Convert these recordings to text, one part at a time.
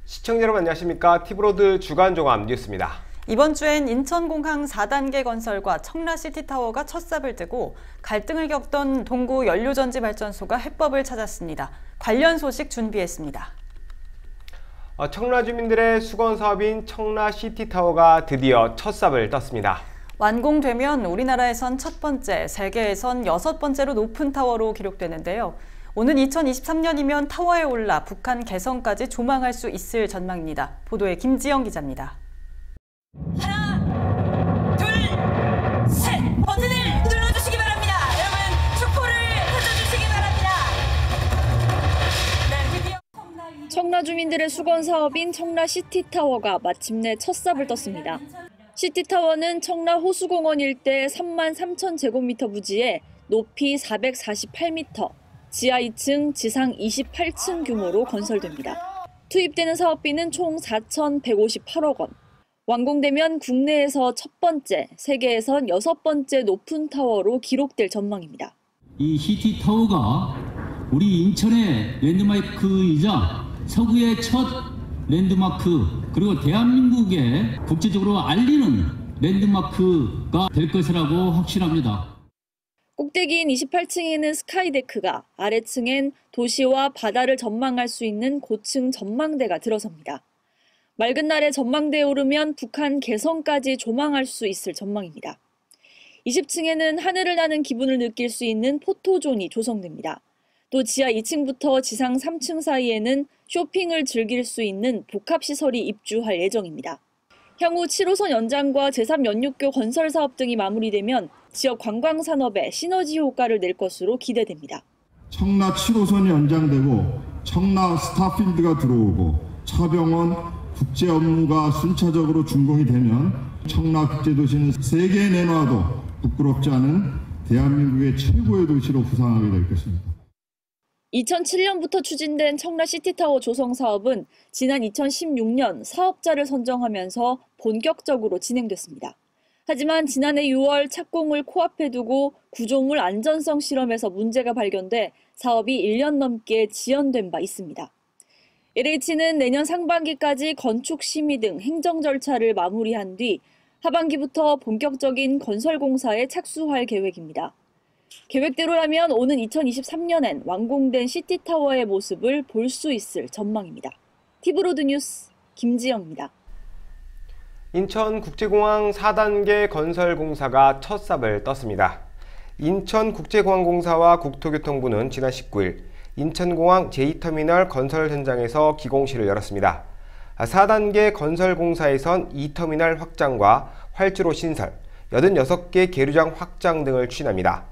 시청자 여러분 안녕하십니까? 티브로드 주간종합 뉴스입니다. 이번 주엔 인천공항 4단계 건설과 청라시티타워가 첫 삽을 뜨고 갈등을 겪던 동구 연료전지발전소가 해법을 찾았습니다. 관련 소식 준비했습니다. 청라 주민들의 수건 사업인 청라시티타워가 드디어 첫 삽을 떴습니다. 완공되면 우리나라에선 첫 번째, 세계에선 6번째로 높은 타워로 기록되는데요. 오는 2023년이면 타워에 올라 북한 개성까지 조망할 수 있을 전망입니다. 보도에 김지영 기자입니다. 하나, 둘, 셋! 버튼을 눌러주시기 바랍니다. 여러분, 축포를 던져주시기 바랍니다. 네, 드디어 청라 주민들의 수건 사업인 청라시티타워가 마침내 첫 삽을 떴습니다. 시티타워는 청라 호수공원 일대 33,000제곱미터 부지에 높이 448m, 지하 2층, 지상 28층 규모로 건설됩니다. 투입되는 사업비는 총 4,158억 원. 완공되면 국내에서 첫 번째, 세계에선 6번째 높은 타워로 기록될 전망입니다. 이 시티타워가 우리 인천의 랜드마크이자 서구의 첫 랜드마크, 그리고 대한민국에 국제적으로 알리는 랜드마크가 될 것이라고 확신합니다. 꼭대기인 28층에는 스카이데크가, 아래층엔 도시와 바다를 전망할 수 있는 고층 전망대가 들어섭니다. 맑은 날에 전망대에 오르면 북한 개성까지 조망할 수 있을 전망입니다. 20층에는 하늘을 나는 기분을 느낄 수 있는 포토존이 조성됩니다. 또 지하 2층부터 지상 3층 사이에는 쇼핑을 즐길 수 있는 복합시설이 입주할 예정입니다. 향후 7호선 연장과 제3연륙교 건설 사업 등이 마무리되면 지역 관광산업에 시너지 효과를 낼 것으로 기대됩니다. 청라 7호선이 연장되고 청라 스타필드가 들어오고 차병원 국제 업무가 순차적으로 준공이 되면 청라 국제도시는 세계에 내놔도 부끄럽지 않은 대한민국의 최고의 도시로 부상하게 될 것입니다. 2007년부터 추진된 청라시티타워 조성 사업은 지난 2016년 사업자를 선정하면서 본격적으로 진행됐습니다. 하지만 지난해 6월 착공을 코앞에 두고 구조물 안전성 실험에서 문제가 발견돼 사업이 1년 넘게 지연된 바 있습니다. LH는 내년 상반기까지 건축 심의 등 행정 절차를 마무리한 뒤 하반기부터 본격적인 건설 공사에 착수할 계획입니다. 계획대로라면 오는 2023년엔 완공된 시티타워의 모습을 볼 수 있을 전망입니다. 티브로드 뉴스 김지영입니다. 인천국제공항 4단계 건설 공사가 첫 삽을 떴습니다. 인천국제공항공사와 국토교통부는 지난 19일 인천공항 제2터미널 건설 현장에서 기공식을 열었습니다. 4단계 건설 공사에선 2터미널 확장과 활주로 신설, 86개 계류장 확장 등을 추진합니다.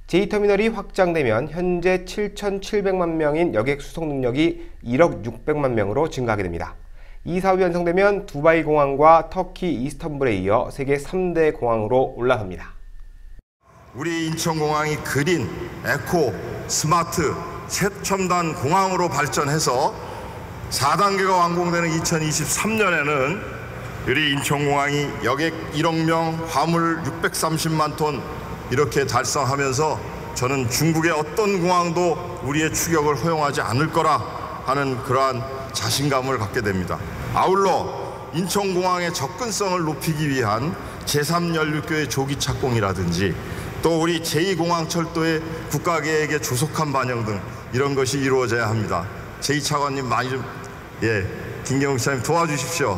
제2터미널이 확장되면 현재 7,700만 명인 여객 수송 능력이 1억 600만 명으로 증가하게 됩니다. 이 사업이 완성되면 두바이 공항과 터키 이스탄불에 이어 세계 3대 공항으로 올라섭니다. 우리 인천공항이 그린, 에코, 스마트, 최첨단 공항으로 발전해서 4단계가 완공되는 2023년에는 우리 인천공항이 여객 1억 명, 화물 630만 톤 이렇게 달성하면서 저는 중국의 어떤 공항도 우리의 추격을 허용하지 않을 거라 하는 그러한 자신감을 갖게 됩니다. 아울러 인천공항의 접근성을 높이기 위한 제3연륙교의 조기 착공이라든지 또 우리 제2공항철도의 국가계획의 조속한 반영 등 이런 것이 이루어져야 합니다. 제2차관님 많이 좀 김경욱 시장님 도와주십시오.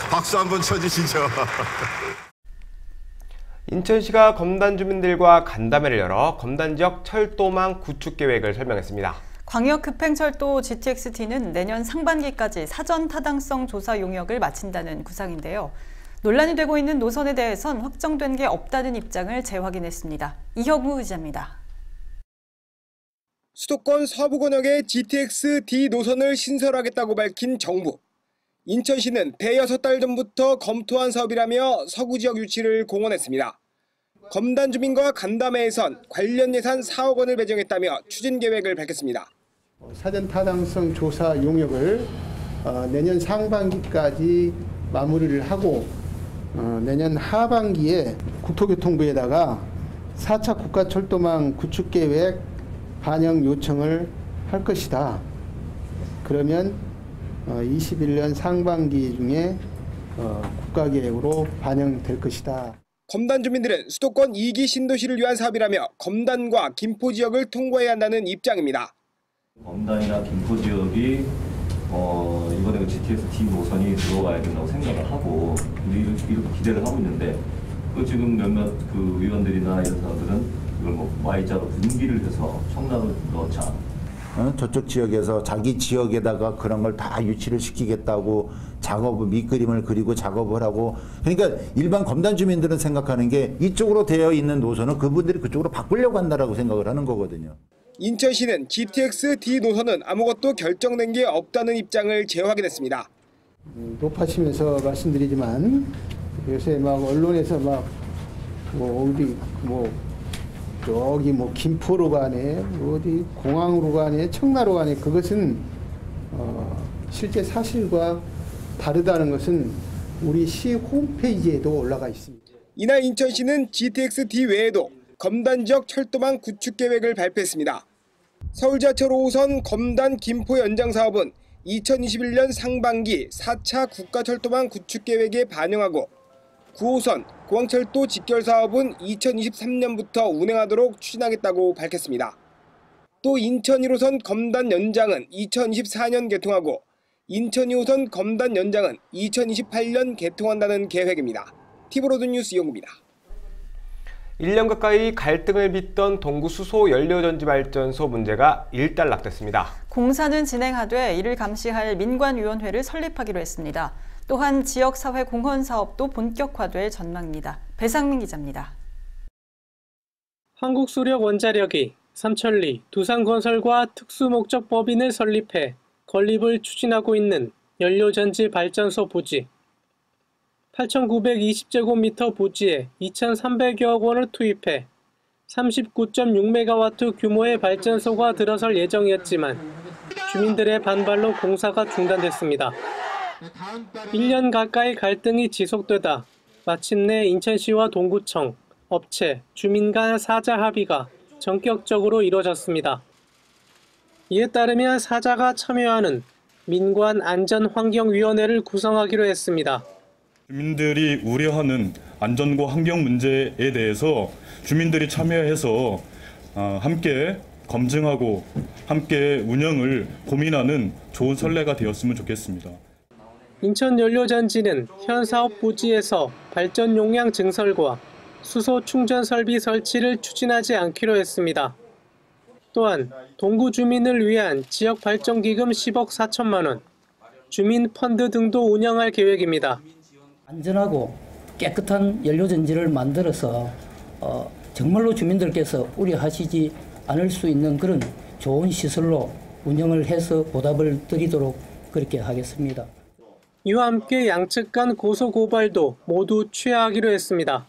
박수 한번 쳐주시죠. 인천시가 검단 주민들과 간담회를 열어 검단 지역 철도망 구축 계획을 설명했습니다. 광역급행철도 GTX-T는 내년 상반기까지 사전 타당성 조사 용역을 마친다는 구상인데요. 논란이 되고 있는 노선에 대해선 확정된 게 없다는 입장을 재확인했습니다. 이혁우 기자입니다. 수도권 서부권역의 GTX-D 노선을 신설하겠다고 밝힌 정부. 인천시는 대여섯 달 전부터 검토한 사업이라며 서구 지역 유치를 공언했습니다. 검단 주민과 간담회에선 관련 예산 4억 원을 배정했다며 추진 계획을 밝혔습니다. 사전 타당성 조사 용역을 내년 상반기까지 마무리를 하고 내년 하반기에 국토교통부에다가 4차 국가철도망 구축계획 반영 요청을 할 것이다. 그러면 21년 상반기 중에 국가계획으로 반영될 것이다. 검단 주민들은 수도권 2기 신도시를 위한 사업이라며 검단과 김포 지역을 통과해야 한다는 입장입니다. 검단이나 김포 지역이 이번에 그 GTX D 노선이 들어가야 된다고 생각을 하고 이렇게 기대를 하고 있는데 지금 몇몇 그 의원들이나 이런 사람들은 이걸 뭐 Y자로 분기를 해서 청라로 넣자. 저쪽 지역에서 자기 지역에다가 그런 걸 다 유치를 시키겠다고 작업을 밑그림을 그리고 작업을 하고, 그러니까 일반 검단 주민들은 생각하는 게 이쪽으로 되어 있는 노선을 그분들이 그쪽으로 바꾸려고 한다라고 생각을 하는 거거든요. 인천시는 GTX D 노선은 아무것도 결정된 게 없다는 입장을 재확인했습니다. 높아지면서 말씀드리지만 요새 막 언론에서 막 어디 저기 김포로 가네, 어디 공항으로 가네, 청라로 가네, 그것은 실제 사실과 다르다는 것은 우리 시 홈페이지에도 올라가 있습니다. 이날 인천시는 GTX D 외에도 검단 지역 철도망 구축 계획을 발표했습니다. 서울지하철 5호선 검단 김포 연장 사업은 2021년 상반기 4차 국가철도망 구축 계획에 반영하고 9호선 공항철도 직결 사업은 2023년부터 운행하도록 추진하겠다고 밝혔습니다. 또 인천 1호선 검단 연장은 2024년 개통하고 인천 2호선 검단 연장은 2028년 개통한다는 계획입니다. 티브로드 뉴스 이용구입니다. 1년 가까이 갈등을 빚던 동구 수소 연료전지발전소 문제가 일단락됐습니다. 공사는 진행하되 이를 감시할 민관위원회를 설립하기로 했습니다. 또한 지역사회 공헌 사업도 본격화될 전망입니다. 배상민 기자입니다. 한국수력원자력이 삼천리, 두산건설과 특수목적법인을 설립해 건립을 추진하고 있는 연료전지 발전소 부지. 8,920제곱미터 부지에 2,300여억 원을 투입해 39.6메가와트 규모의 발전소가 들어설 예정이었지만 주민들의 반발로 공사가 중단됐습니다. 1년 가까이 갈등이 지속되다 마침내 인천시와 동구청, 업체, 주민 간 사자 합의가 전격적으로 이뤄졌습니다. 이에 따르면 사자가 참여하는 민관안전환경위원회를 구성하기로 했습니다. 주민들이 우려하는 안전과 환경 문제에 대해서 주민들이 참여해서 함께 검증하고 함께 운영을 고민하는 좋은 선례가 되었으면 좋겠습니다. 인천연료전지는 현 사업 부지에서 발전 용량 증설과 수소 충전 설비 설치를 추진하지 않기로 했습니다. 또한 동구 주민을 위한 지역 발전기금 10억 4천만 원, 주민 펀드 등도 운영할 계획입니다. 안전하고 깨끗한 연료전지를 만들어서 정말로 주민들께서 우려하시지 않을 수 있는 그런 좋은 시설로 운영을 해서 보답을 드리도록 그렇게 하겠습니다. 이와 함께 양측 간 고소고발도 모두 취하하기로 했습니다.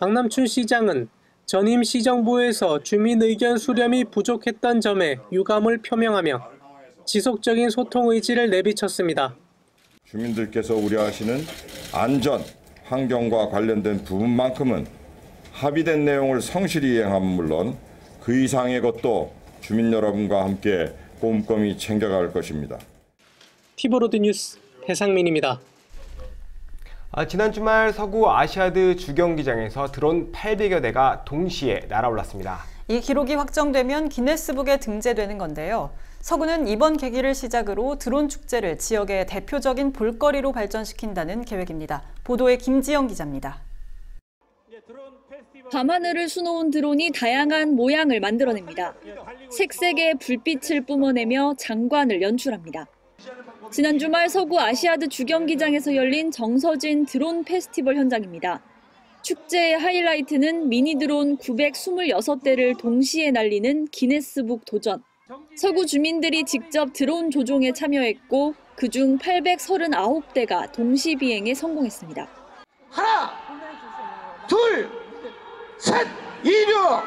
박남춘 시장은 전임 시정부에서 주민 의견 수렴이 부족했던 점에 유감을 표명하며 지속적인 소통 의지를 내비쳤습니다. 주민들께서 우려하시는 안전, 환경과 관련된 부분만큼은 합의된 내용을 성실히 이행함은 물론 그 이상의 것도 주민 여러분과 함께 꼼꼼히 챙겨갈 것입니다. 티브로드 뉴스 배상민입니다. 지난 주말 서구 아시아드 주경기장에서 드론 800여 대가 동시에 날아올랐습니다. 이 기록이 확정되면 기네스북에 등재되는 건데요. 서구는 이번 계기를 시작으로 드론 축제를 지역의 대표적인 볼거리로 발전시킨다는 계획입니다. 보도에 김지영 기자입니다. 밤하늘을 수놓은 드론이 다양한 모양을 만들어냅니다. 색색의 불빛을 뿜어내며 장관을 연출합니다. 지난 주말 서구 아시아드 주경기장에서 열린 정서진 드론 페스티벌 현장입니다. 축제의 하이라이트는 미니 드론 926대를 동시에 날리는 기네스북 도전. 서구 주민들이 직접 드론 조종에 참여했고 그중 839대가 동시 비행에 성공했습니다. 하나, 둘, 셋, 2秒!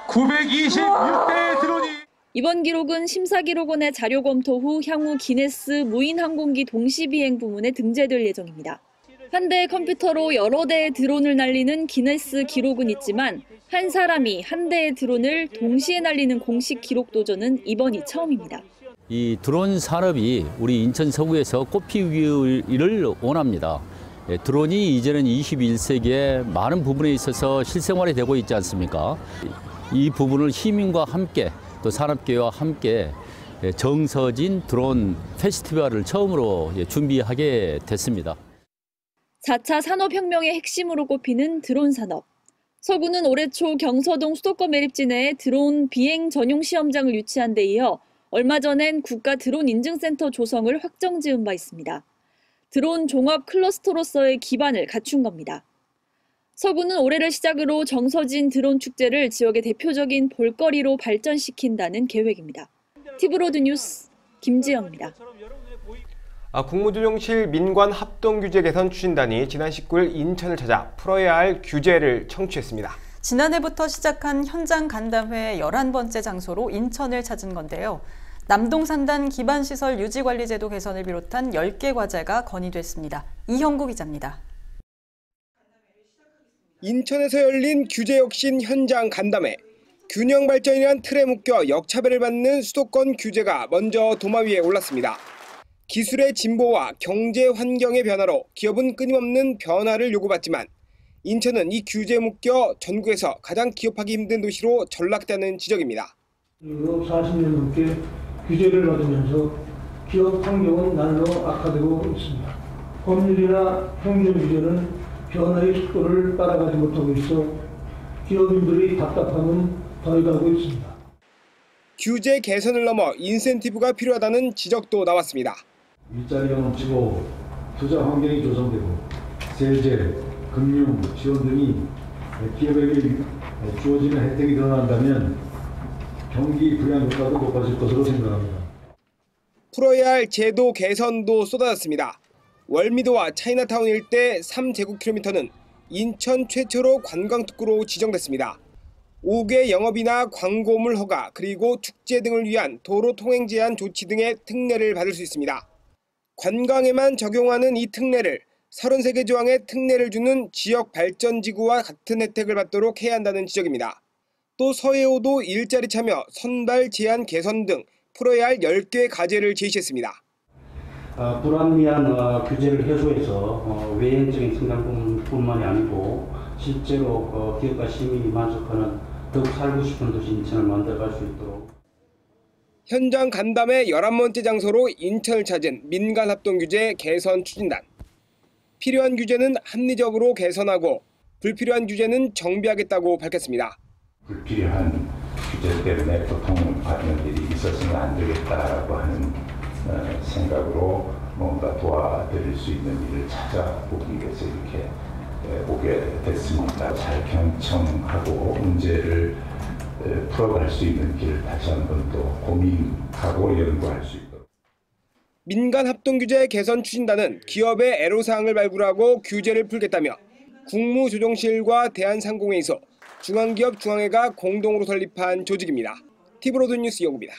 926대의 드론이 이번 기록은 심사기록원의 자료 검토 후 향후 기네스 무인항공기 동시비행 부문에 등재될 예정입니다. 한 대의 컴퓨터로 여러 대의 드론을 날리는 기네스 기록은 있지만 한 사람이 한 대의 드론을 동시에 날리는 공식 기록 도전은 이번이 처음입니다. 이 드론 산업이 우리 인천 서구에서 꽃피우기를 원합니다. 드론이 이제는 21세기에 많은 부분에 있어서 실생활이 되고 있지 않습니까? 이 부분을 시민과 함께 또 산업계와 함께 정서진 드론 페스티벌을 처음으로 준비하게 됐습니다. 4차 산업혁명의 핵심으로 꼽히는 드론 산업. 서구는 올해 초 경서동 수도권 매립지내에 드론 비행 전용 시험장을 유치한 데 이어 얼마 전엔 국가 드론 인증센터 조성을 확정 지은 바 있습니다. 드론 종합 클러스터로서의 기반을 갖춘 겁니다. 서구는 올해를 시작으로 정서진 드론 축제를 지역의 대표적인 볼거리로 발전시킨다는 계획입니다. 티브로드 뉴스 김지영입니다. 국무조정실 민관합동규제 개선 추진단이 지난 19일 인천을 찾아 풀어야 할 규제를 청취했습니다. 지난해부터 시작한 현장 간담회 11번째 장소로 인천을 찾은 건데요. 남동산단 기반시설 유지관리제도 개선을 비롯한 10개 과제가 건의됐습니다. 이형구 기자입니다. 인천에서 열린 규제혁신 현장 간담회. 균형 발전이란 틀에 묶여 역차별을 받는 수도권 규제가 먼저 도마 위에 올랐습니다. 기술의 진보와 경제 환경의 변화로 기업은 끊임없는 변화를 요구받지만 인천은 이 규제에 묶여 전국에서 가장 기업하기 힘든 도시로 전락되는 지적입니다. 40년 넘게 규제를 받으면서 기업 환경은 날로 악화되고 있습니다. 법률이나 행정 규제는 변화의 속도를 따라가지 못하고 있어 기업인들의 답답함은 더해가고 있습니다. 규제 개선을 넘어 인센티브가 필요하다는 지적도 나왔습니다. 일자리가 넘치고 투자 환경이 조성되고 세제, 금융, 지원 등이 기업에게 주어지는 혜택이 늘어난다면 경기 불량 효과도 높아질 것으로 생각합니다. 풀어야 할 제도 개선도 쏟아졌습니다. 월미도와 차이나타운 일대 3제곱킬로미터는 인천 최초로 관광특구로 지정됐습니다. 5개 영업이나 광고물 허가 그리고 축제 등을 위한 도로 통행 제한 조치 등의 특례를 받을 수 있습니다. 관광에만 적용하는 이 특례를 33개 조항의 특례를 주는 지역발전지구와 같은 혜택을 받도록 해야 한다는 지적입니다. 또 서해오도 일자리 참여, 선발 제한 개선 등 풀어야 할 10개의 과제를 제시했습니다. 불합리한 규제를 해소해서 외형적인 성장뿐만이 아니고 실제로 기업과 시민이 만족하는 더욱 살고 싶은 도시 인천을 만들어갈 수 있도록. 현장 간담회 11번째 장소로 인천을 찾은 민간합동규제 개선 추진단. 필요한 규제는 합리적으로 개선하고 불필요한 규제는 정비하겠다고 밝혔습니다. 불필요한 규제 때문에 고통받는 일이 있어서는 안 되겠다라고 하는 생각으로 뭔가 도와드릴 수 있는 일을 찾아보기 위해서 이렇게 오게 됐습니다. 잘 경청하고 문제를 풀어갈 수 있는 길을 다시 한번 또 고민하고 연구할 수 있도록. 민간합동규제 개선 추진단은 기업의 애로사항을 발굴하고 규제를 풀겠다며 국무조정실과 대한상공회의소, 중앙기업 중앙회가 공동으로 설립한 조직입니다. 티브로드 뉴스 이영구입니다.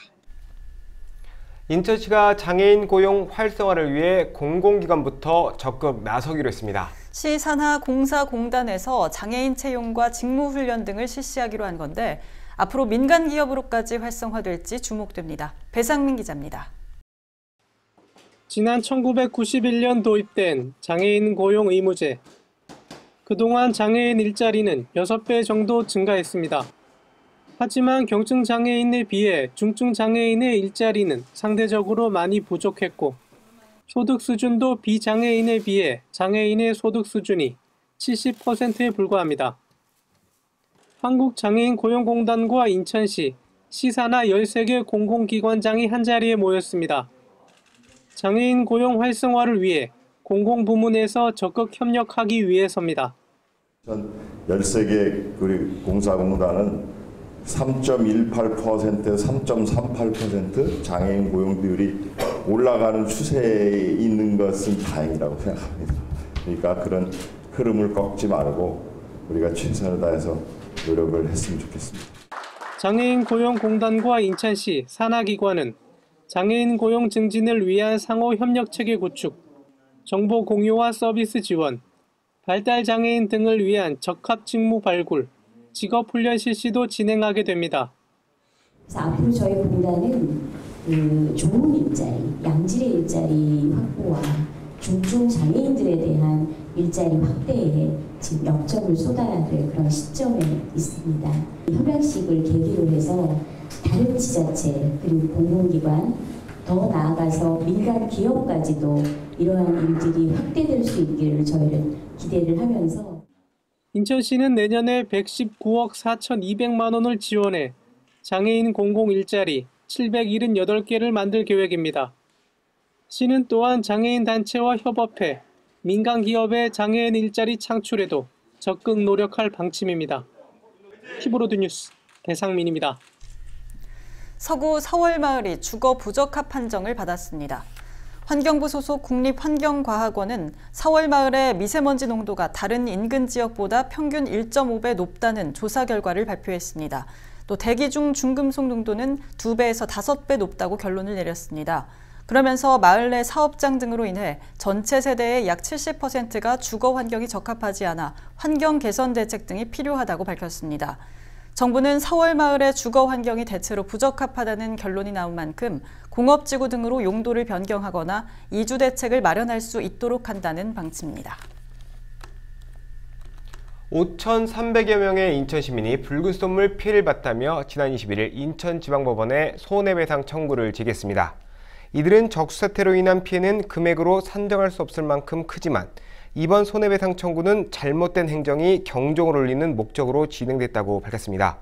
인천시가 장애인 고용 활성화를 위해 공공기관부터 적극 나서기로 했습니다. 시 산하공사공단에서 장애인 채용과 직무훈련 등을 실시하기로 한 건데 앞으로 민간 기업으로까지 활성화될지 주목됩니다. 배상민 기자입니다. 지난 1991년 도입된 장애인 고용 의무제. 그동안 장애인 일자리는 6배 정도 증가했습니다. 하지만 경증 장애인에 비해 중증 장애인의 일자리는 상대적으로 많이 부족했고 소득 수준도 비장애인에 비해 장애인의 소득 수준이 70%에 불과합니다. 한국장애인고용공단과 인천시, 시산하 13개 공공기관장이 한자리에 모였습니다. 장애인 고용 활성화를 위해 공공부문에서 적극 협력하기 위해서입니다. 13개 공사공단은 3.18%, 3.38% 장애인 고용 비율이 올라가는 추세에 있는 것은 다행이라고 생각합니다. 그러니까 그런 흐름을 꺾지 말고 우리가 최선을 다해서 노력을 했으면 좋겠습니다. 장애인 고용공단과 인천시 산하기관은 장애인 고용 증진을 위한 상호 협력 체계 구축, 정보 공유와 서비스 지원, 발달 장애인 등을 위한 적합 직무 발굴, 직업 훈련 실시도 진행하게 됩니다. 앞으로 저희 공단은 좋은 일자리, 양질의 일자리 확보와 중증 장애인들에 대한 일자리 확대에 지금 역점을 쏟아야 될 그런 시점에 있습니다. 협약식을 계기로 해서 다른 지자체 그리고 공공기관 더 나아가서 민간 기업까지도 이러한 일들이 확대될 수 있기를 저희는 기대를 하면서 인천시는 내년에 119억 4,200만 원을 지원해 장애인 공공 일자리 778개를 만들 계획입니다. 시는 또한 장애인 단체와 협업해 민간 기업의 장애인 일자리 창출에도 적극 노력할 방침입니다. 히브로드 뉴스 배상민입니다. 서구 서월마을이 주거 부적합 판정을 받았습니다. 환경부 소속 국립환경과학원은 서월마을의 미세먼지 농도가 다른 인근 지역보다 평균 1.5배 높다는 조사 결과를 발표했습니다. 또 대기 중 중금속 농도는 2배에서 5배 높다고 결론을 내렸습니다. 그러면서 마을 내 사업장 등으로 인해 전체 세대의 약 70%가 주거 환경이 적합하지 않아 환경 개선 대책 등이 필요하다고 밝혔습니다. 정부는 서월마을의 주거 환경이 대체로 부적합하다는 결론이 나온 만큼 공업지구 등으로 용도를 변경하거나 이주 대책을 마련할 수 있도록 한다는 방침입니다. 5,300여 명의 인천 시민이 붉은 쏨물 피해를 봤다며 지난 21일 인천지방법원에 손해배상 청구를 제기했습니다. 이들은 적수사태로 인한 피해는 금액으로 산정할 수 없을 만큼 크지만 이번 손해배상 청구는 잘못된 행정이 경종을 울리는 목적으로 진행됐다고 밝혔습니다.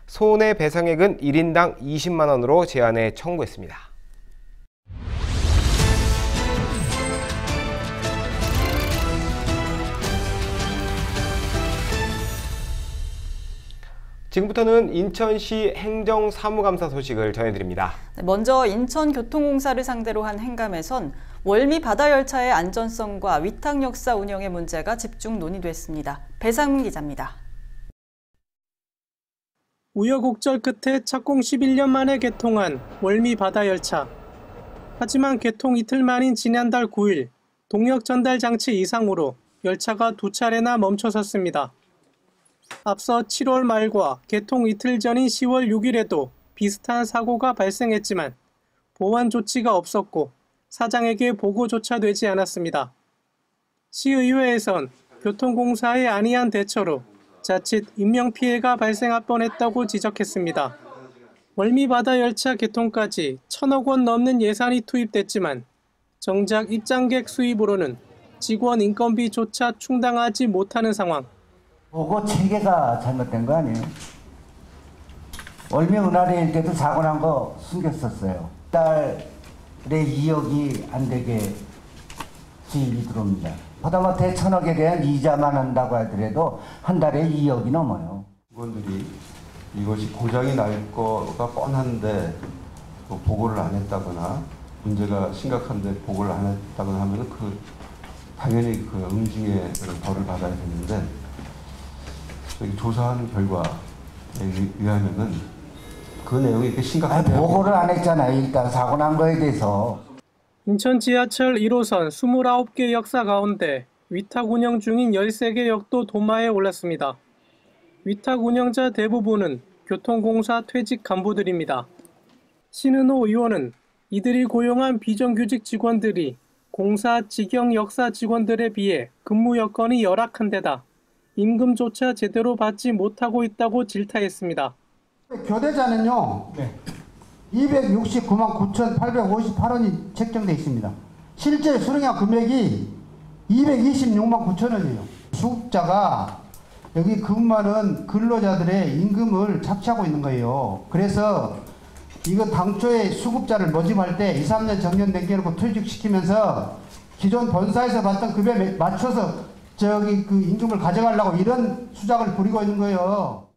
손해배상액은 1인당 20만 원으로 제한해 청구했습니다. 지금부터는 인천시 행정사무감사 소식을 전해드립니다. 먼저 인천교통공사를 상대로 한 행감에선 월미 바다열차의 안전성과 위탁역사 운영의 문제가 집중 논의됐습니다. 배상민 기자입니다. 우여곡절 끝에 착공 11년 만에 개통한 월미 바다열차. 하지만 개통 이틀 만인 지난달 9일 동력 전달 장치 이상으로 열차가 2차례나 멈춰섰습니다. 앞서 7월 말과 개통 이틀 전인 10월 6일에도 비슷한 사고가 발생했지만 보완 조치가 없었고 사장에게 보고조차 되지 않았습니다. 시의회에선 교통공사의 안이한 대처로 자칫 인명피해가 발생할 뻔했다고 지적했습니다. 월미바다열차 개통까지 1,000억 원 넘는 예산이 투입됐지만 정작 입장객 수입으로는 직원 인건비조차 충당하지 못하는 상황. 보고 체계가 잘못된 거 아니에요? 월미 은하래일 때도 사고 난 거 숨겼었어요. 달에 2억이 안 되게 수입이 들어옵니다. 하다못해 1,000억에 대한 이자만 한다고 하더라도 한 달에 2억이 넘어요. 직원들이 이것이 고장이 날 거가 뻔한데 뭐 보고를 안 했다거나 문제가 심각한데 보고를 안 했다거나 하면은 당연히 그 응징의 벌을 받아야 되는데 조사한 결과에 의하면은 그 내용이 이렇게 심각한 보고를 안 했잖아요. 일단 사고 난 거에 대해서. 인천 지하철 1호선 29개 역사 가운데 위탁 운영 중인 13개 역도 도마에 올랐습니다. 위탁 운영자 대부분은 교통공사 퇴직 간부들입니다. 신은호 의원은 이들이 고용한 비정규직 직원들이 공사 직영 역사 직원들에 비해 근무 여건이 열악한 데다 임금조차 제대로 받지 못하고 있다고 질타했습니다. 교대자는요, 269만 9,858원이 책정되어 있습니다. 실제 수령약 금액이 226만 9천 원이에요. 수급자가 여기 근무하는 근로자들의 임금을 착취하고 있는 거예요. 그래서 이거 당초에 수급자를 모집할 때 2, 3년 정년된 게 놓고 퇴직시키면서 기존 본사에서 받던 급여에 맞춰서 그 임금을 가져가려고 이런 수작을 부리고 있는 거예요.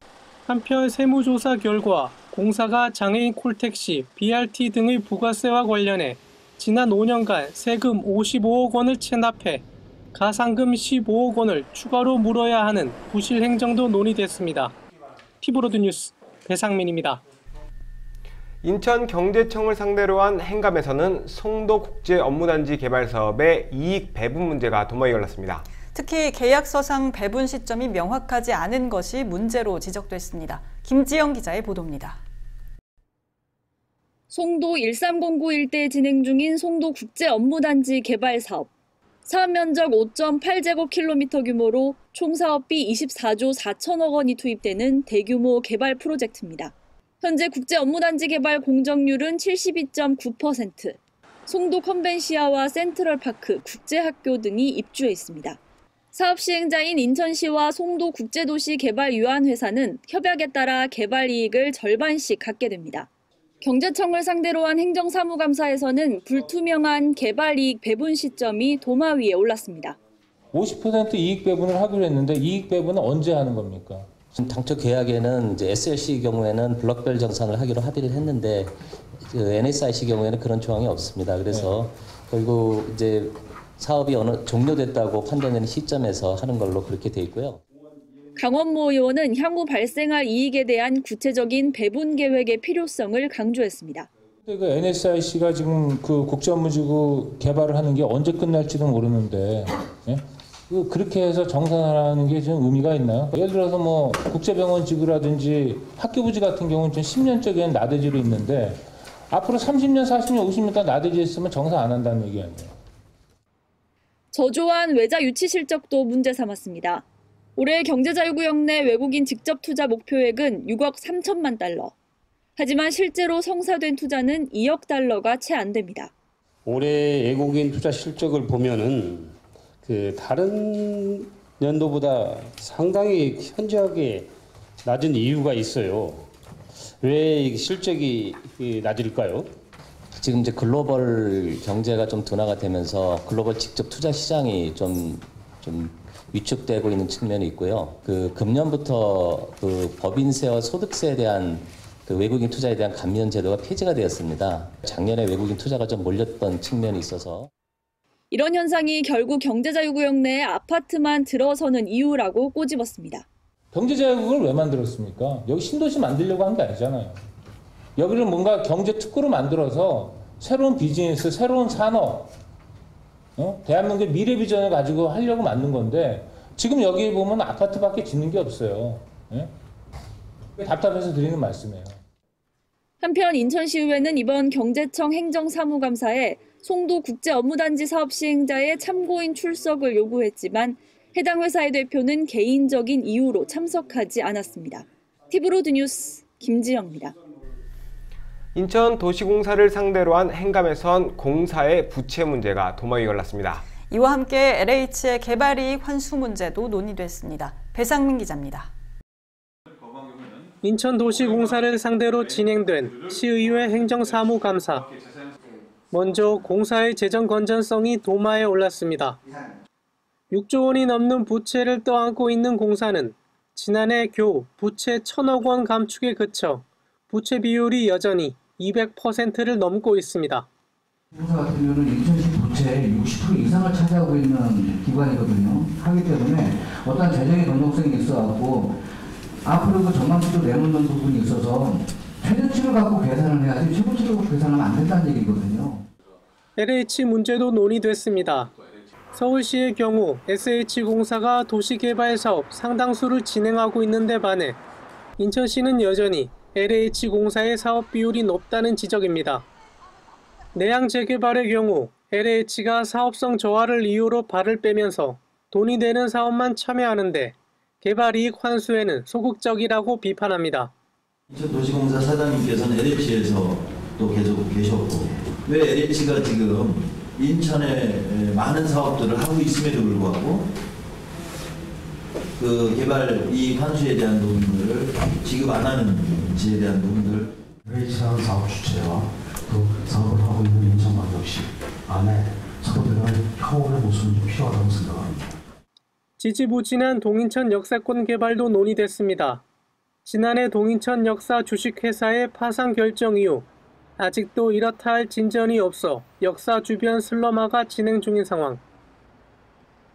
한편 세무조사 결과 공사가 장애인 콜택시, BRT 등의 부가세와 관련해 지난 5년간 세금 55억 원을 체납해 가상금 15억 원을 추가로 물어야 하는 부실 행정도 논의됐습니다. 티브로드 뉴스 배상민입니다. 인천경제청을 상대로 한 행감에서는 송도국제업무단지 개발 사업의 이익 배분 문제가 도마에 올랐습니다. 특히 계약서상 배분 시점이 명확하지 않은 것이 문제로 지적됐습니다. 김지영 기자의 보도입니다. 송도 1309 일대에 진행 중인 송도 국제업무단지 개발 사업. 사업 면적 5.8제곱킬로미터 규모로 총 사업비 24조 4천억 원이 투입되는 대규모 개발 프로젝트입니다. 현재 국제업무단지 개발 공정률은 72.9%, 송도 컨벤시아와 센트럴파크, 국제학교 등이 입주해 있습니다. 사업 시행자인 인천시와 송도 국제도시개발유한회사는 협약에 따라 개발 이익을 절반씩 갖게 됩니다. 경제청을 상대로 한 행정사무감사에서는 불투명한 개발 이익 배분 시점이 도마 위에 올랐습니다. 50% 이익 배분을 하기로 했는데 이익 배분은 언제 하는 겁니까? 당초 계약에는 이제 SLC 경우에는 블록별 정산을 하기로 합의를 했는데 NSIC 경우에는 그런 조항이 없습니다. 그래서 결국 이제 사업이 종료됐다고 판단되는 시점에서 하는 걸로 그렇게 돼 있고요. 강원모 의원은 향후 발생할 이익에 대한 구체적인 배분 계획의 필요성을 강조했습니다. 그 NSIC가 지금 그 국제업무지구 개발을 하는 게 언제 끝날지도 모르는데 예? 그렇게 해서 정산하는 게 좀 의미가 있나요? 예를 들어서 뭐 국제병원 지구라든지 학교부지 같은 경우는 좀 10년적인 나대지로 있는데 앞으로 30년, 40년, 50년 동안 나대지에 있으면 정산 안 한다는 얘기 아니에요? 저조한 외자 유치 실적도 문제 삼았습니다. 올해 경제자유구역 내 외국인 직접 투자 목표액은 6억 3천만 달러. 하지만 실제로 성사된 투자는 2억 달러가 채 안 됩니다. 올해 외국인 투자 실적을 보면은 다른 연도보다 상당히 현저하게 낮은 이유가 있어요. 왜 실적이 낮을까요? 지금 이제 글로벌 경제가 좀 둔화가 되면서 글로벌 직접 투자 시장이 좀 위축되고 있는 측면이 있고요. 금년부터 법인세와 소득세에 대한 외국인 투자에 대한 감면 제도가 폐지가 되었습니다. 작년에 외국인 투자가 좀 몰렸던 측면이 있어서 이런 현상이 결국 경제자유구역 내에 아파트만 들어서는 이유라고 꼬집었습니다. 경제자유구역을 왜 만들었습니까? 여기 신도시 만들려고 한 게 아니잖아요. 여기를 뭔가 경제 특구로 만들어서 새로운 비즈니스, 새로운 산업, 대한민국의 미래 비전을 가지고 하려고 만든 건데 지금 여기에 보면 아파트밖에 짓는 게 없어요. 예? 답답해서 드리는 말씀이에요. 한편 인천시의회는 이번 경제청 행정사무감사에 송도 국제업무단지 사업 시행자의 참고인 출석을 요구했지만 해당 회사의 대표는 개인적인 이유로 참석하지 않았습니다. 티브로드 뉴스 김지영입니다. 인천도시공사를 상대로 한 행감에선 공사의 부채 문제가 도마 위에 올랐습니다. 이와 함께 LH의 개발이익 환수 문제도 논의됐습니다. 배상민 기자입니다. 인천도시공사를 상대로 진행된 시의회 행정사무감사. 먼저 공사의 재정 건전성이 도마에 올랐습니다. 6조 원이 넘는 부채를 떠안고 있는 공사는 지난해 교 부채 1,000억 원 감축에 그쳐 부채 비율이 여전히 200%를 넘고 있습니다. 공사 같은 경우는 인천시 부채의 60% 이상을 차지하고 있는 기관이거든요. 하기 때문에 어떤 재정의 건전성이 있어갖고 앞으로 그 전망치도 내놓는 부분이 있어서 최저치를 갖고 계산을 해야지 최고치를 갖고 계산하면 안 된다는 얘기거든요. LH 문제도 논의됐습니다. 서울시의 경우 SH공사가 도시개발사업 상당수를 진행하고 있는데 반해 인천시는 여전히 LH공사의 사업 비율이 높다는 지적입니다. 내양 재개발의 경우 LH가 사업성 저하를 이유로 발을 빼면서 돈이 되는 사업만 참여하는데 개발이익 환수에는 소극적이라고 비판합니다. 인천도시공사 사장님께서는 LH에서 또 계속 계셨고 왜 LH가 지금 인천에 많은 사업들을 하고 있음에도 불구하고 그 개발 이익 환수에 대한 부분을 지급 안 하는지에 대한 부분들 LH라는 사업 주체와 그 사업을 하고 있는 인천광역시 안에 서로들은 협업의 모습이 좀 필요하다고 생각합니다. 지지부진한 동인천 역사권 개발도 논의됐습니다. 지난해 동인천 역사 주식회사의 파산 결정 이후 아직도 이렇다 할 진전이 없어 역사 주변 슬럼화가 진행 중인 상황.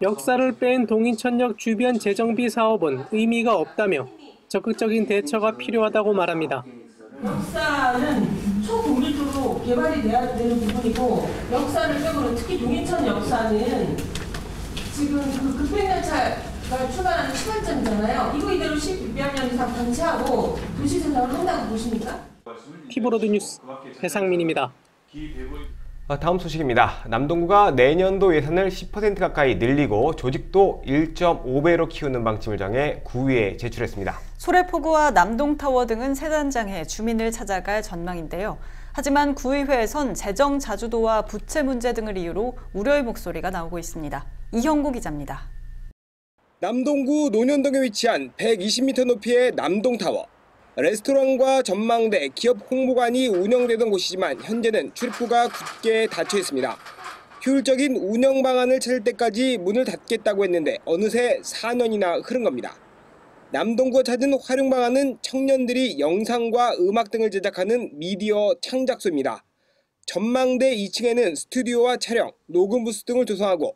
역사를 뺀 동인천역 주변 재정비 사업은 의미가 없다며 적극적인 대처가 필요하다고 말합니다. 역사는 초국밀도로 개발이 돼야 되는 부분이고 역사를 빼고는 특히 동인천 역사는 지금 그 급행열차가 출발하는 시발점이잖아요. 이거 이대로 12여 년 이상 방치하고 도시생각을 한다고 보십니까? 티브로드 뉴스 배상민입니다. 다음 소식입니다. 남동구가 내년도 예산을 10% 가까이 늘리고 조직도 1.5배로 키우는 방침을 정해 구의회에 제출했습니다. 소래포구와 남동타워 등은 세단장에 주민을 찾아갈 전망인데요. 하지만 구의회에선 재정 자주도와 부채 문제 등을 이유로 우려의 목소리가 나오고 있습니다. 이형구 기자입니다. 남동구 논현동에 위치한 120m 높이의 남동타워. 레스토랑과 전망대, 기업 홍보관이 운영되던 곳이지만 현재는 출입구가 굳게 닫혀 있습니다. 효율적인 운영 방안을 찾을 때까지 문을 닫겠다고 했는데 어느새 4년이나 흐른 겁니다. 남동구가 찾은 활용 방안은 청년들이 영상과 음악 등을 제작하는 미디어 창작소입니다. 전망대 2층에는 스튜디오와 촬영, 녹음 부스 등을 조성하고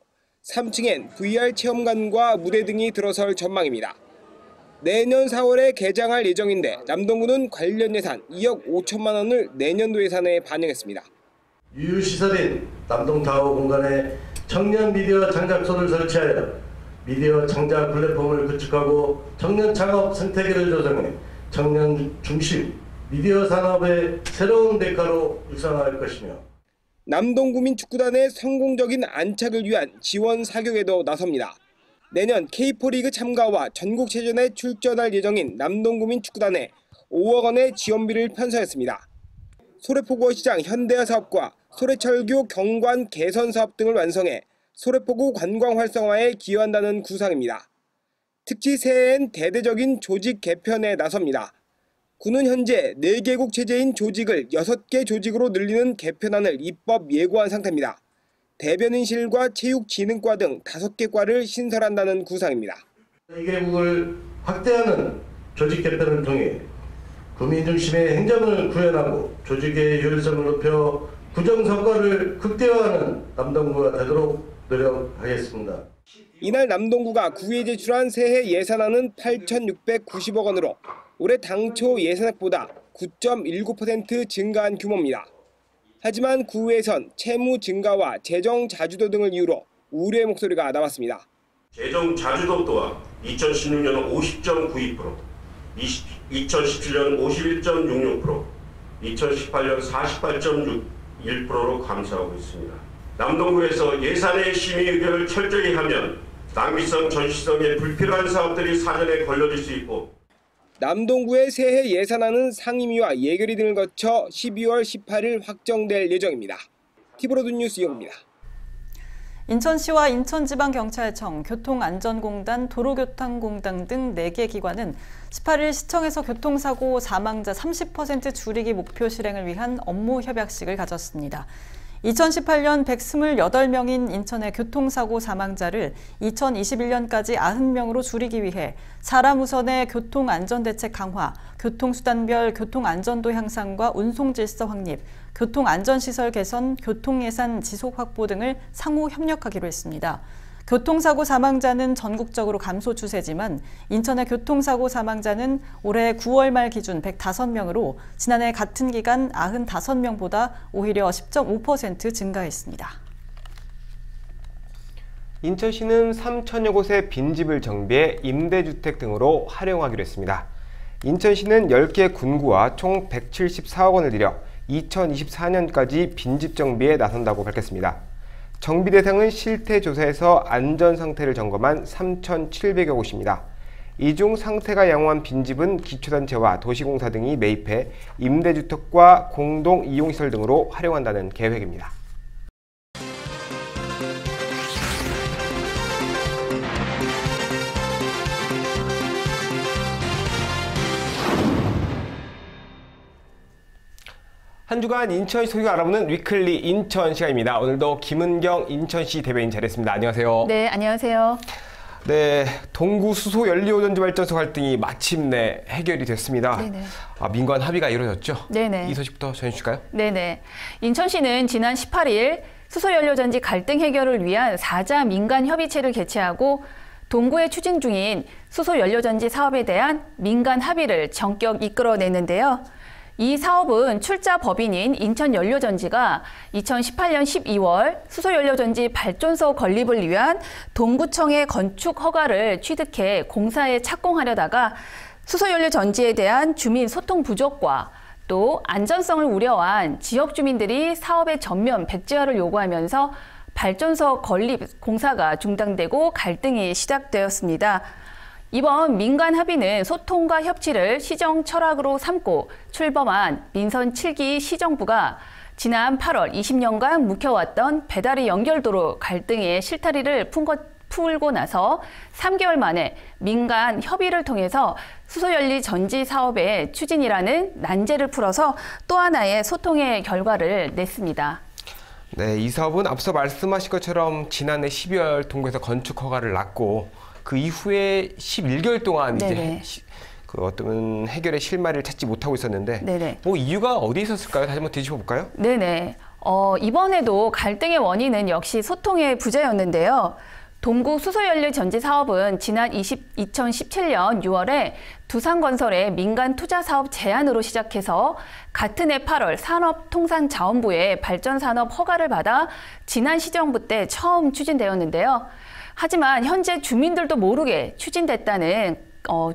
3층엔 VR 체험관과 무대 등이 들어설 전망입니다. 내년 4월에 개장할 예정인데 남동구는 관련 예산 2억 5천만 원을 내년도 예산에 반영했습니다. 유휴시설인 남동타워 공간에 청년 미디어 창작소를 설치하여 미디어 창작 플랫폼을 구축하고 청년 창업 생태계를 조성해 청년 중심 미디어 산업의 새로운 대가로 육성할 것이며 남동구민 축구단의 성공적인 안착을 위한 지원 사격에도 나섭니다. 내년 K4 리그 참가와 전국체전에 출전할 예정인 남동구민 축구단에 5억 원의 지원비를 편성했습니다. 소래포구 시장 현대화 사업과 소래철교 경관 개선 사업 등을 완성해 소래포구 관광 활성화에 기여한다는 구상입니다. 특히 새해엔 대대적인 조직 개편에 나섭니다. 구는 현재 4개국 체제인 조직을 6개 조직으로 늘리는 개편안을 입법 예고한 상태입니다. 대변인실과 체육진흥과 등 5개 과를 신설한다는 구상입니다. 2개국을 확대하는 조직 개편을 통해 구민 중심의 행정을 구현하고 조직의 효율성을 높여 구정 성과를 극대화하는 남동구가 되도록 노력하겠습니다. 이날 남동구가 구의회에 제출한 새해 예산안은 8,690억 원으로 올해 당초 예산액보다 9.19% 증가한 규모입니다. 하지만 구의회에선 채무 증가와 재정 자주도 등을 이유로 우려의 목소리가 나왔습니다. 재정 자주도 또한 2016년은 50.92%, 2017년은 51.66%, 2018년 48.61%로 감소하고 있습니다. 남동구에서 예산의 심의 의결을 철저히 하면 낭비성, 전시성에 불필요한 사업들이 사전에 걸려질 수 있고 남동구의 새해 예산안은 상임위와 예결위 등을 거쳐 12월 18일 확정될 예정입니다. 티브로드 뉴스 이영입니다. 인천시와 인천지방경찰청, 교통안전공단, 도로교통공단 등 4개 기관은 18일 시청에서 교통사고 사망자 30% 줄이기 목표 실행을 위한 업무 협약식을 가졌습니다. 2018년 128명인 인천의 교통사고 사망자를 2021년까지 90명으로 줄이기 위해 사람 우선의 교통안전대책 강화, 교통수단별 교통안전도 향상과 운송질서 확립, 교통안전시설 개선, 교통예산 지속 확보 등을 상호 협력하기로 했습니다. 교통사고 사망자는 전국적으로 감소 추세지만 인천의 교통사고 사망자는 올해 9월 말 기준 105명으로 지난해 같은 기간 95명보다 오히려 10.5% 증가했습니다. 인천시는 3천여 곳의 빈집을 정비해 임대주택 등으로 활용하기로 했습니다. 인천시는 10개 군구와 총 174억 원을 들여 2024년까지 빈집 정비에 나선다고 밝혔습니다. 정비 대상은 실태조사에서 안전 상태를 점검한 3,700여 곳입니다. 이 중 상태가 양호한 빈집은 기초단체와 도시공사 등이 매입해 임대주택과 공동 이용시설 등으로 활용한다는 계획입니다. 한 주간 인천시 소식을 알아보는 위클리 인천 시간입니다. 오늘도 김은경 인천시 대변인 자리했습니다. 안녕하세요. 네, 안녕하세요. 네, 동구 수소 연료전지 발전소 갈등이 마침내 해결이 됐습니다. 네네. 민관 합의가 이루어졌죠? 네네. 이 소식부터 전해주실까요? 네네. 인천시는 지난 18일 수소연료전지 갈등 해결을 위한 4자 민간 협의체를 개최하고 동구에 추진 중인 수소연료전지 사업에 대한 민간 합의를 전격 이끌어냈는데요. 이 사업은 출자 법인인 인천연료전지가 2018년 12월 수소연료전지 발전소 건립을 위한 동구청의 건축 허가를 취득해 공사에 착공하려다가 수소연료전지에 대한 주민 소통 부족과 또 안전성을 우려한 지역 주민들이 사업의 전면 백지화를 요구하면서 발전소 건립 공사가 중단되고 갈등이 시작되었습니다. 이번 민간 합의는 소통과 협치를 시정 철학으로 삼고 출범한 민선 7기 시정부가 지난 8월 20년간 묵혀왔던 배달의 연결도로 갈등의 실타리를 풀고 나서 3개월 만에 민간 협의를 통해서 수소연료 전지 사업의 추진이라는 난제를 풀어서 또 하나의 소통의 결과를 냈습니다. 네, 이 사업은 앞서 말씀하신 것처럼 지난해 12월 동구에서 건축 허가를 놨고 그 이후에 11개월 동안 네네. 이제 그 어떤 해결의 실마리를 찾지 못하고 있었는데 네네. 뭐 이유가 어디에 있었을까요? 다시 한번 뒤집어 볼까요? 네네. 이번에도 갈등의 원인은 역시 소통의 부재였는데요. 동구 수소연료 전지 사업은 지난 2017년 6월에 두산건설의 민간 투자 사업 제안으로 시작해서 같은 해 8월 산업통상자원부의 발전산업 허가를 받아 지난 시정부 때 처음 추진되었는데요. 하지만 현재 주민들도 모르게 추진됐다는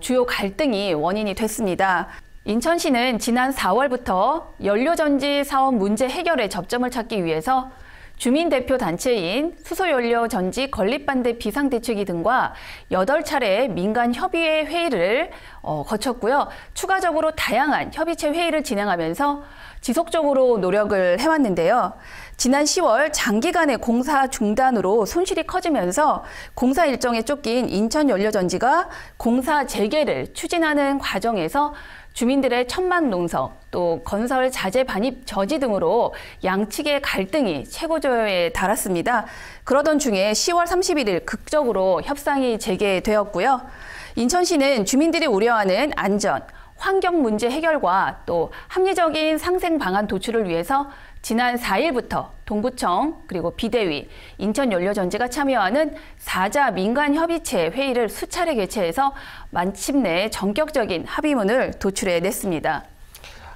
주요 갈등이 원인이 됐습니다. 인천시는 지난 4월부터 연료전지 사업 문제 해결에 접점을 찾기 위해서 주민대표 단체인 수소연료전지 건립반대 비상대책위 등과 8차례 민간 협의회 회의를 거쳤고요. 추가적으로 다양한 협의체 회의를 진행하면서 지속적으로 노력을 해왔는데요. 지난 10월 장기간의 공사 중단으로 손실이 커지면서 공사 일정에 쫓긴 인천연료전지가 공사 재개를 추진하는 과정에서 주민들의 천막 농성, 또 건설 자재 반입 저지 등으로 양측의 갈등이 최고조에 달았습니다. 그러던 중에 10월 31일 극적으로 협상이 재개되었고요. 인천시는 주민들이 우려하는 안전, 환경 문제 해결과 또 합리적인 상생 방안 도출을 위해서 지난 4일부터 동구청 그리고 비대위, 인천연료전지가 참여하는 4자 민간협의체 회의를 수차례 개최해서 마침내 전격적인 합의문을 도출해냈습니다.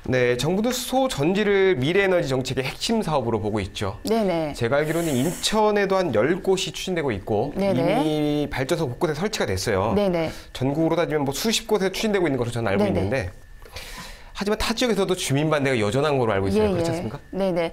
네, 정부도 수소 전지를 미래에너지 정책의 핵심 사업으로 보고 있죠. 네네. 제가 알기로는 인천에도 한 10곳이 추진되고 있고 네네. 이미 발전소 곳곳에 설치가 됐어요. 네네. 전국으로 따지면 뭐 수십 곳에 추진되고 있는 것으로 저는 알고 네네. 있는데 하지만 타 지역에서도 주민 반대가 여전한 걸로 알고 있어요. 그렇지 않습니까? 네네.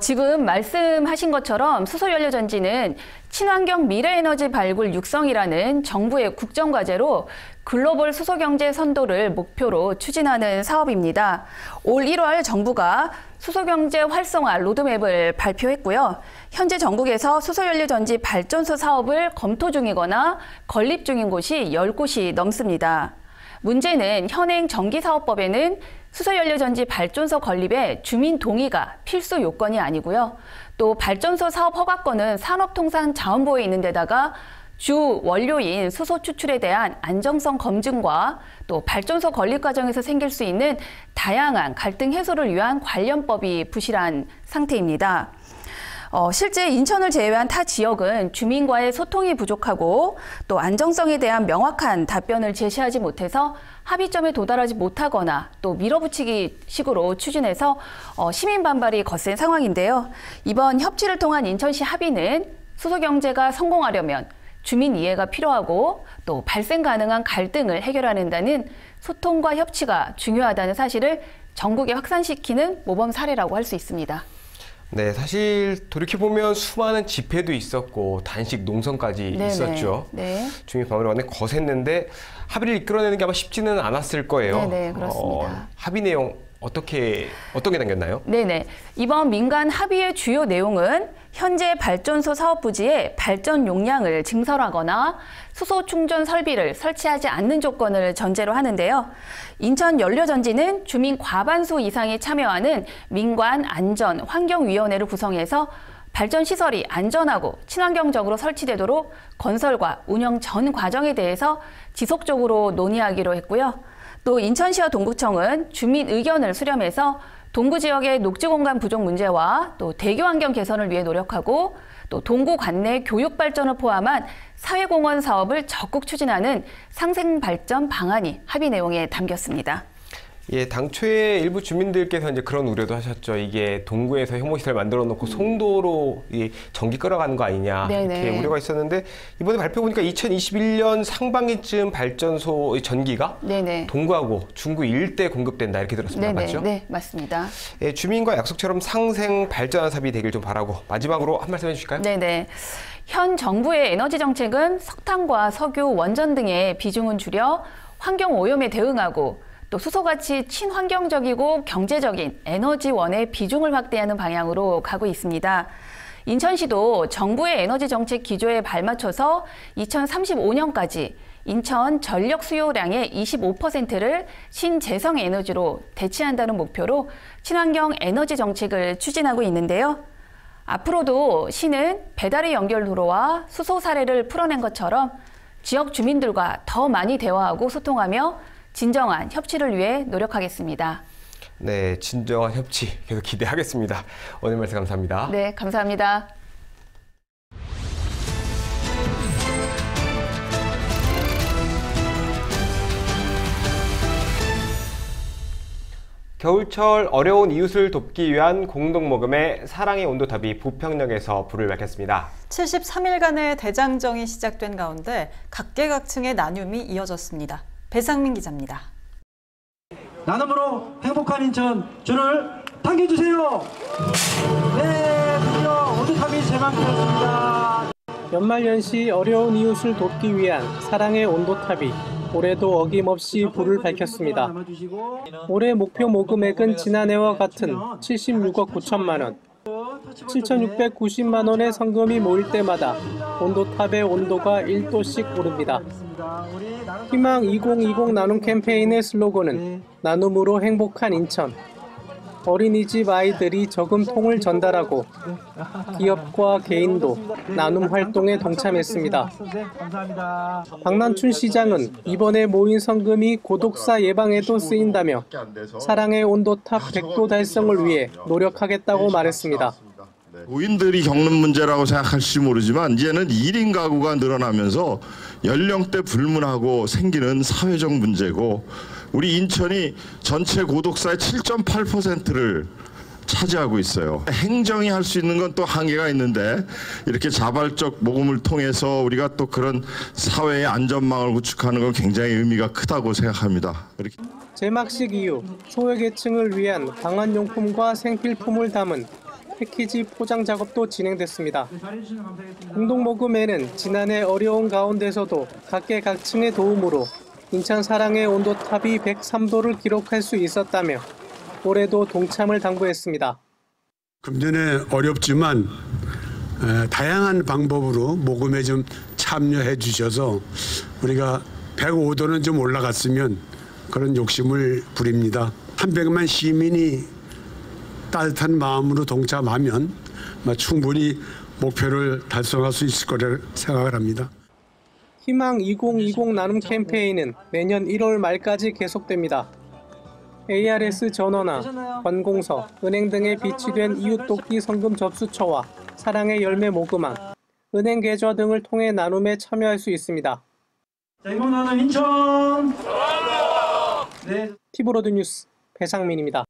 지금 말씀하신 것처럼 수소연료전지는 친환경 미래에너지 발굴 육성이라는 정부의 국정과제로 글로벌 수소경제 선도를 목표로 추진하는 사업입니다. 올 1월 정부가 수소경제 활성화 로드맵을 발표했고요. 현재 전국에서 수소연료전지 발전소 사업을 검토 중이거나 건립 중인 곳이 10곳이 넘습니다. 문제는 현행 전기사업법에는 수소연료전지 발전소 건립에 주민 동의가 필수 요건이 아니고요. 또 발전소 사업 허가권은 산업통상자원부에 있는 데다가 주 원료인 수소 추출에 대한 안정성 검증과 또 발전소 건립 과정에서 생길 수 있는 다양한 갈등 해소를 위한 관련법이 부실한 상태입니다. 실제 인천을 제외한 타 지역은 주민과의 소통이 부족하고 또 안정성에 대한 명확한 답변을 제시하지 못해서 합의점에 도달하지 못하거나 또 밀어붙이기 식으로 추진해서 시민 반발이 거센 상황인데요. 이번 협치를 통한 인천시 합의는 수소경제가 성공하려면 주민 이해가 필요하고 또 발생 가능한 갈등을 해결하는 데는 소통과 협치가 중요하다는 사실을 전국에 확산시키는 모범 사례라고 할 수 있습니다. 네, 사실 돌이켜보면 수많은 집회도 있었고 단식 농성까지 네네. 있었죠. 네. 주민 반발이 완전히 거셌는데 합의를 이끌어내는 게 아마 쉽지는 않았을 거예요. 네네, 그렇습니다. 합의 내용 어떤 게 담겼나요? 네네. 이번 민간 합의의 주요 내용은 현재 발전소 사업 부지에 발전 용량을 증설하거나 수소 충전 설비를 설치하지 않는 조건을 전제로 하는데요. 인천연료전지는 주민 과반수 이상이 참여하는 민관 안전 환경위원회를 구성해서 발전시설이 안전하고 친환경적으로 설치되도록 건설과 운영 전 과정에 대해서 지속적으로 논의하기로 했고요. 또 인천시와 동구청은 주민 의견을 수렴해서 동구 지역의 녹지 공간 부족 문제와 또 대교 환경 개선을 위해 노력하고 또 동구 관내 교육 발전을 포함한 사회공헌 사업을 적극 추진하는 상생 발전 방안이 합의 내용에 담겼습니다. 예, 당초에 일부 주민들께서 이제 그런 우려도 하셨죠. 이게 동구에서 혐오시설 만들어 놓고 송도로 이 전기 끌어가는 거 아니냐 이렇게 우려가 있었는데 이번에 발표 보니까 2021년 상반기쯤 발전소 전기가 동구하고 중구 일대 공급된다 이렇게 들었습니다. 맞죠? 네, 맞습니다. 예, 주민과 약속처럼 상생 발전한 사업이 되길 좀 바라고 마지막으로 한 말씀 해주실까요? 네네. 현 정부의 에너지 정책은 석탄과 석유, 원전 등의 비중은 줄여 환경 오염에 대응하고 또 수소같이 친환경적이고 경제적인 에너지원의 비중을 확대하는 방향으로 가고 있습니다. 인천시도 정부의 에너지 정책 기조에 발맞춰서 2035년까지 인천 전력 수요량의 25%를 신재생 에너지로 대체한다는 목표로 친환경 에너지 정책을 추진하고 있는데요. 앞으로도 시는 배달의 연결 도로와 수소 사례를 풀어낸 것처럼 지역 주민들과 더 많이 대화하고 소통하며 진정한 협치를 위해 노력하겠습니다. 네, 진정한 협치 계속 기대하겠습니다. 오늘 말씀 감사합니다. 네, 감사합니다. 겨울철 어려운 이웃을 돕기 위한 공동모금의 사랑의 온도탑이 부평역에서 불을 밝혔습니다. 73일간의 대장정이 시작된 가운데 각계각층의 나눔이 이어졌습니다. 배상민 기자입니다. 나눔으로 행복한 인천 줄을 당겨주세요. 네, 드디어 온도탑이 재방되었습니다. 연말연시 어려운 이웃을 돕기 위한 사랑의 온도탑이 올해도 어김없이 불을 밝혔습니다. 올해 목표 모금액은 지난해와 같은 76억 9천만 원. 7,690만 원의 성금이 모일 때마다 온도탑의 온도가 1도씩 오릅니다. 희망 2020 나눔 캠페인의 슬로건은 나눔으로 행복한 인천. 어린이집 아이들이 저금통을 전달하고 기업과 개인도 나눔 활동에 동참했습니다. 박남춘 시장은 이번에 모인 성금이 고독사 예방에도 쓰인다며 사랑의 온도탑 100도 달성을 위해 노력하겠다고 말했습니다. 노인들이 겪는 문제라고 생각할지 모르지만 이제는 1인 가구가 늘어나면서 연령대 불문하고 생기는 사회적 문제고 우리 인천이 전체 고독사의 7.8%를 차지하고 있어요. 행정이 할 수 있는 건 또 한계가 있는데 이렇게 자발적 모금을 통해서 우리가 또 그런 사회의 안전망을 구축하는 건 굉장히 의미가 크다고 생각합니다. 이렇게. 제막식 이후 소외계층을 위한 방한용품과 생필품을 담은 패키지 포장 작업도 진행됐습니다. 공동모금에는 지난해 어려운 가운데서도 각계각층의 도움으로 인천 사랑의 온도탑이 103도를 기록할 수 있었다며 올해도 동참을 당부했습니다. 금년에 어렵지만 다양한 방법으로 모금에 좀 참여해 주셔서 우리가 105도는 좀 올라갔으면 그런 욕심을 부립니다. 300만 시민이 따뜻한 마음으로 동참하면 충분히 목표를 달성할 수 있을 거라 생각을 합니다. 희망 2020 나눔 캠페인은 내년 1월 말까지 계속됩니다. ARS 전원화, 관공서, 은행 등에 비치된 이웃 돕기 성금 접수처와 사랑의 열매 모금함, 은행 계좌 등을 통해 나눔에 참여할 수 있습니다. 자, 이번 나눔 인천! 네. 티브로드 뉴스 배상민입니다.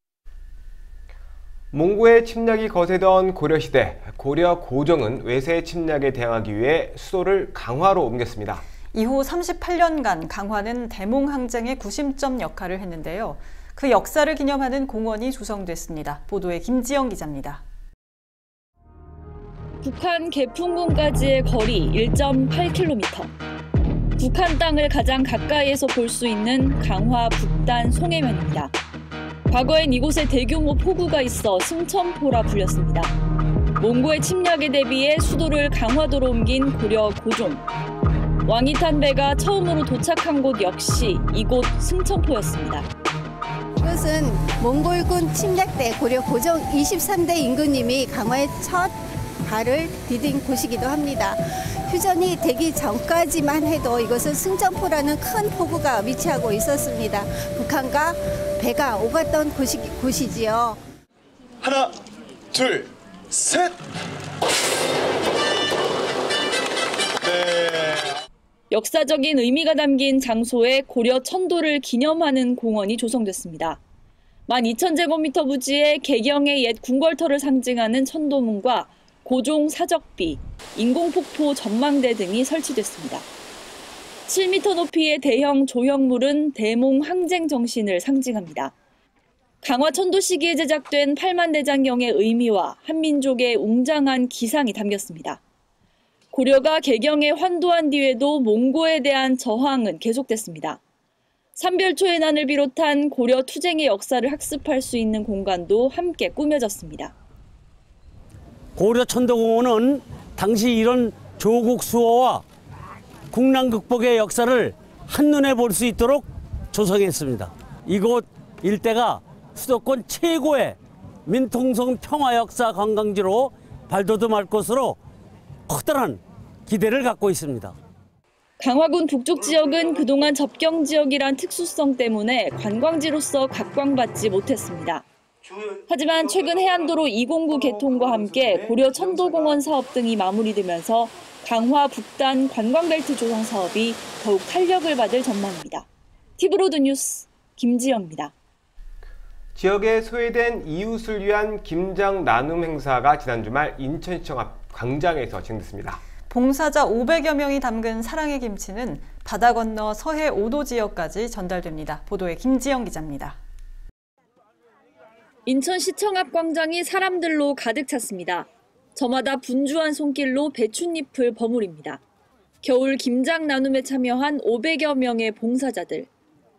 몽고의 침략이 거세던 고려시대, 고려 고종은 외세 침략에 대항하기 위해 수도를 강화로 옮겼습니다. 이후 38년간 강화는 대몽항쟁의 구심점 역할을 했는데요. 그 역사를 기념하는 공원이 조성됐습니다. 보도에 김지영 기자입니다. 북한 개풍군까지의 거리 1.8km. 북한 땅을 가장 가까이에서 볼 수 있는 강화 북단 송해면입니다. 과거엔 이곳에 대규모 포구가 있어 승천포라 불렸습니다. 몽고의 침략에 대비해 수도를 강화도로 옮긴 고려 고종. 왕이 탄 배가 처음으로 도착한 곳 역시 이곳 승천포였습니다. 이것은 몽골군 침략 때 고려 고종 23대 임금님이 강화에 첫 발을 디딘 곳이기도 합니다. 휴전이 되기 전까지만 해도 이것은 승천포라는 큰 포구가 위치하고 있었습니다. 북한과 배가 오갔던 곳이지요. 하나, 둘, 셋! 네. 역사적인 의미가 담긴 장소에 고려 천도를 기념하는 공원이 조성됐습니다. 12,000제곱미터 부지에 개경의 옛 궁궐터를 상징하는 천도문과 고종 사적비, 인공폭포 전망대 등이 설치됐습니다. 7m 높이의 대형 조형물은 대몽 항쟁 정신을 상징합니다. 강화 천도 시기에 제작된 팔만대장경의 의미와 한민족의 웅장한 기상이 담겼습니다. 고려가 개경에 환도한 뒤에도 몽고에 대한 저항은 계속됐습니다. 삼별초의 난을 비롯한 고려 투쟁의 역사를 학습할 수 있는 공간도 함께 꾸며졌습니다. 고려 천도공원은 당시 이런 조국 수호와 국난 극복의 역사를 한눈에 볼 수 있도록 조성했습니다. 이곳 일대가 수도권 최고의 민통성 평화 역사 관광지로 발돋움할 것으로 커다란 기대를 갖고 있습니다. 강화군 북쪽 지역은 그동안 접경 지역이란 특수성 때문에 관광지로서 각광받지 못했습니다. 하지만 최근 해안도로 209 개통과 함께 고려 천도공원 사업 등이 마무리되면서 강화 북단 관광벨트 조성 사업이 더욱 탄력을 받을 전망입니다. 티브로드 뉴스 김지영입니다. 지역에 소외된 이웃을 위한 김장 나눔 행사가 지난 주말 인천시청 앞 광장에서 진행됐습니다. 봉사자 500여 명이 담근 사랑의 김치는 바다 건너 서해 5도 지역까지 전달됩니다. 보도에 김지영 기자입니다. 인천시청 앞 광장이 사람들로 가득 찼습니다. 저마다 분주한 손길로 배춧잎을 버무립니다. 겨울 김장 나눔에 참여한 500여 명의 봉사자들.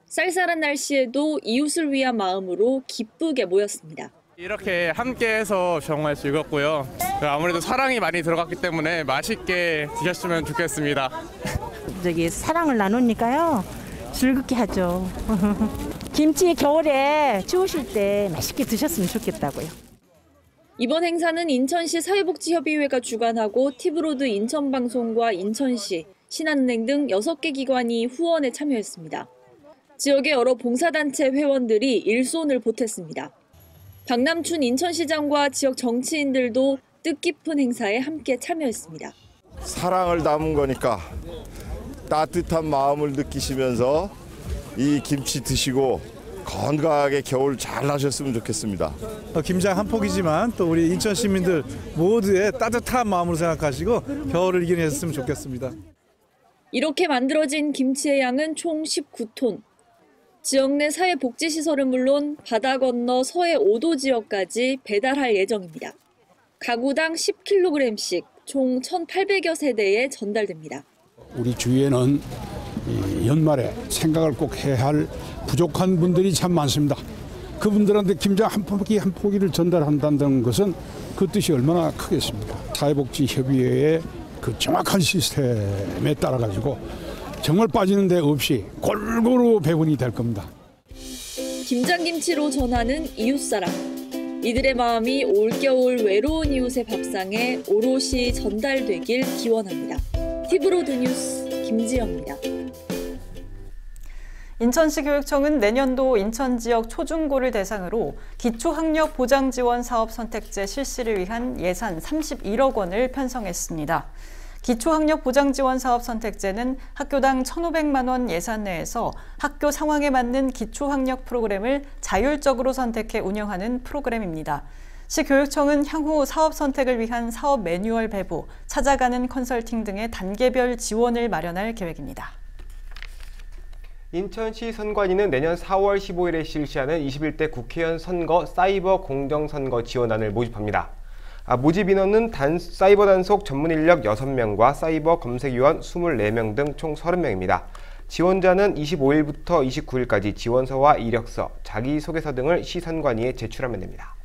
쌀쌀한 날씨에도 이웃을 위한 마음으로 기쁘게 모였습니다. 이렇게 함께해서 정말 즐겁고요. 아무래도 사랑이 많이 들어갔기 때문에 맛있게 드셨으면 좋겠습니다. 사랑을 나누니까요. 즐겁게 하죠. 김치 겨울에 추우실 때 맛있게 드셨으면 좋겠다고요. 이번 행사는 인천시 사회복지협의회가 주관하고 티브로드 인천방송과 인천시, 신한은행 등 6개 기관이 후원에 참여했습니다. 지역의 여러 봉사단체 회원들이 일손을 보탰습니다. 박남춘 인천시장과 지역 정치인들도 뜻깊은 행사에 함께 참여했습니다. 사랑을 담은 거니까 따뜻한 마음을 느끼시면서 이 김치 드시고 건강하게 겨울 잘 나셨으면 좋겠습니다. 김장 한 폭이지만 또 우리 인천 시민들 모두의 따뜻한 마음으로 생각하시고 겨울을 이겨내셨으면 좋겠습니다. 이렇게 만들어진 김치의 양은 총 19톤. 지역 내 사회복지시설은 물론 바다 건너 서해 5도 지역까지 배달할 예정입니다. 가구당 10kg씩 총 1,800여 세대에 전달됩니다. 우리 주위에는 연말에 생각을 꼭 해야 할 부족한 분들이 참 많습니다. 그분들한테 김장 한 포기를 전달한다는 것은 그 뜻이 얼마나 크겠습니까? 사회복지협의회의 그 정확한 시스템에 따라 가지고 정말 빠지는 데 없이 골고루 배분이 될 겁니다. 김장김치로 전하는 이웃사랑. 이들의 마음이 올겨울 외로운 이웃의 밥상에 오롯이 전달되길 기원합니다. 티브로드 뉴스 김지영입니다. 인천시 교육청은 내년도 인천 지역 초중고를 대상으로 기초학력 보장 지원 사업 선택제 실시를 위한 예산 31억 원을 편성했습니다. 기초학력 보장 지원 사업 선택제는 학교당 1,500만 원 예산 내에서 학교 상황에 맞는 기초학력 프로그램을 자율적으로 선택해 운영하는 프로그램입니다. 시 교육청은 향후 사업 선택을 위한 사업 매뉴얼 배부, 찾아가는 컨설팅 등의 단계별 지원을 마련할 계획입니다. 인천시 선관위는 내년 4월 15일에 실시하는 21대 국회의원 선거 사이버 공정선거 지원안을 모집합니다. 모집 인원은 사이버 단속 전문 인력 6명과 사이버 검색위원 24명 등 총 30명입니다. 지원자는 25일부터 29일까지 지원서와 이력서, 자기소개서 등을 시 선관위에 제출하면 됩니다.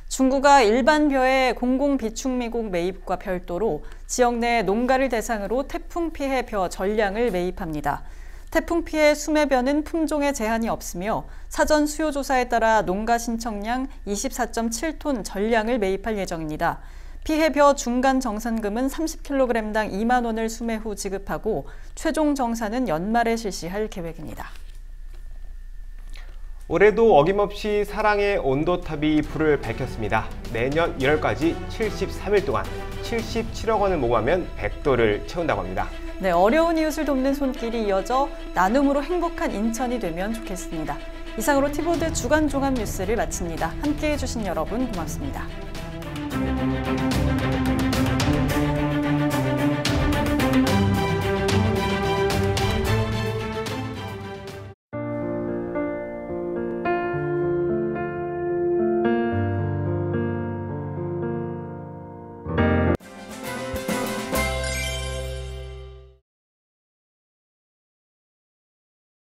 중구가 일반벼의 공공비축미국 매입과 별도로 지역 내 농가를 대상으로 태풍 피해 벼 전량을 매입합니다. 태풍 피해 수매벼는 품종에 제한이 없으며 사전 수요 조사에 따라 농가 신청량 24.7톤 전량을 매입할 예정입니다. 피해 벼 중간 정산금은 30kg당 2만 원을 수매 후 지급하고 최종 정산은 연말에 실시할 계획입니다. 올해도 어김없이 사랑의 온도탑이 불을 밝혔습니다. 내년 1월까지 73일 동안 77억 원을 모금하면 100도를 채운다고 합니다. 네, 어려운 이웃을 돕는 손길이 이어져 나눔으로 행복한 인천이 되면 좋겠습니다. 이상으로 티보드 주간 종합 뉴스를 마칩니다. 함께해 주신 여러분 고맙습니다.